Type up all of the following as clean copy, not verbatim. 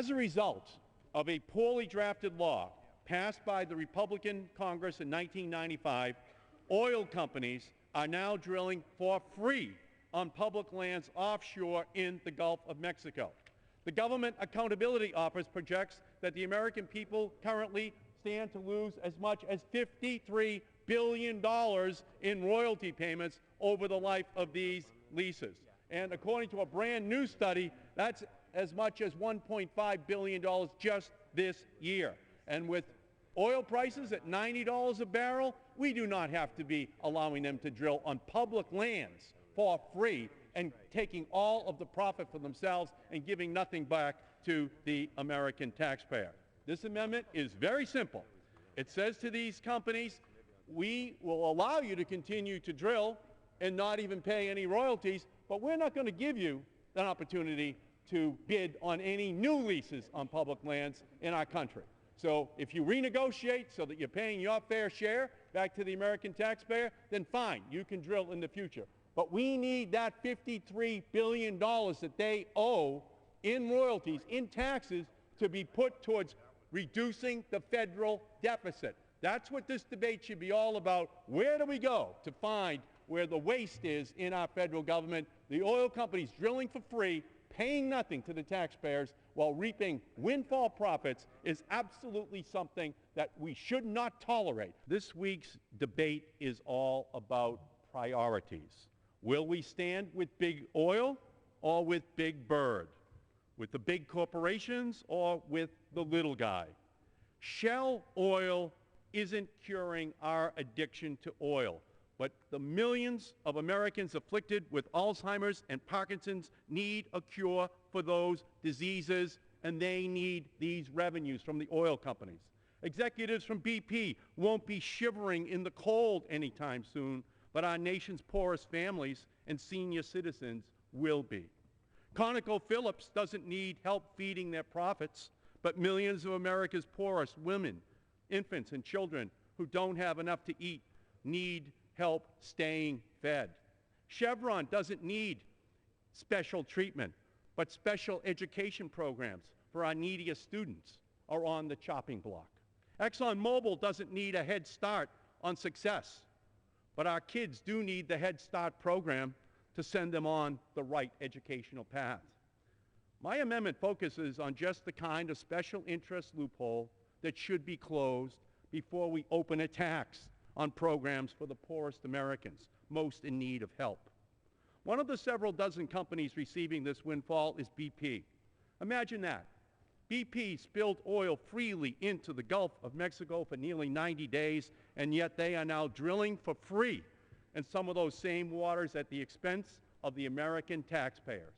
As a result of a poorly drafted law passed by the Republican Congress in 1995, oil companies are now drilling for free on public lands offshore in the Gulf of Mexico. The Government Accountability Office projects that the American people currently stand to lose as much as $53 billion in royalty payments over the life of these leases. And according to a brand new study, that's as much as $1.5 billion just this year. And with oil prices at $90 a barrel, we do not have to be allowing them to drill on public lands for free and taking all of the profit for themselves and giving nothing back to the American taxpayer. This amendment is very simple. It says to these companies, we will allow you to continue to drill and not even pay any royalties, but we're not going to give you an opportunity to bid on any new leases on public lands in our country. So if you renegotiate so that you're paying your fair share back to the American taxpayer, then fine, you can drill in the future. But we need that $53 billion that they owe in royalties, in taxes, to be put towards reducing the federal deficit. That's what this debate should be all about. Where do we go to find where the waste is in our federal government? The oil companies drilling for free, paying nothing to the taxpayers while reaping windfall profits is absolutely something that we should not tolerate. This week's debate is all about priorities. Will we stand with big oil or with big bird? With the big corporations or with the little guy? Shell oil isn't curing our addiction to oil, but the millions of Americans afflicted with Alzheimer's and Parkinson's need a cure for those diseases, and they need these revenues from the oil companies. Executives from BP won't be shivering in the cold anytime soon, but our nation's poorest families and senior citizens will be. ConocoPhillips doesn't need help feeding their profits, but millions of America's poorest women, infants, and children who don't have enough to eat need help staying fed. Chevron doesn't need special treatment, but special education programs for our neediest students are on the chopping block. ExxonMobil doesn't need a head start on success, but our kids do need the Head Start program to send them on the right educational path. My amendment focuses on just the kind of special interest loophole that should be closed before we open a tax on programs for the poorest Americans, most in need of help. One of the several dozen companies receiving this windfall is BP. Imagine that. BP spilled oil freely into the Gulf of Mexico for nearly 90 days, and yet they are now drilling for free in some of those same waters at the expense of the American taxpayers.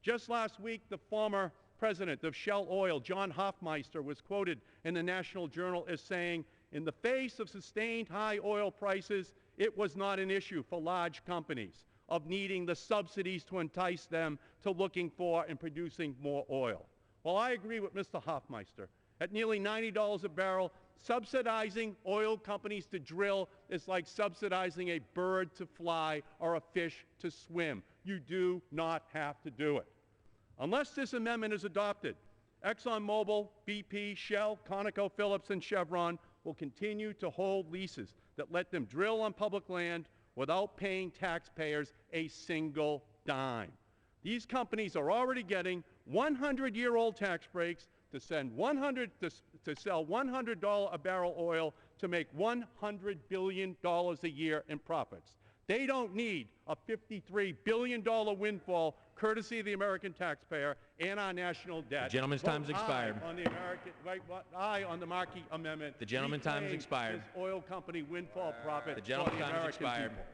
Just last week, the former president of Shell Oil, John Hofmeister, was quoted in the National Journal as saying, in the face of sustained high oil prices, it was not an issue for large companies of needing the subsidies to entice them to looking for and producing more oil. Well, I agree with Mr. Hofmeister. At nearly $90 a barrel, subsidizing oil companies to drill is like subsidizing a bird to fly or a fish to swim. You do not have to do it. Unless this amendment is adopted, ExxonMobil, BP, Shell, ConocoPhillips, and Chevron will continue to hold leases that let them drill on public land without paying taxpayers a single dime. These companies are already getting 100-year-old tax breaks to sell $100 a barrel oil to make $100 billion a year in profits. They don't need a $53 billion windfall courtesy of the American taxpayer and our national debt. The gentleman's time's expired. Aye on the Markey amendment. The gentleman's time's expired. This oil company windfall profit. The gentleman's time's expired. People.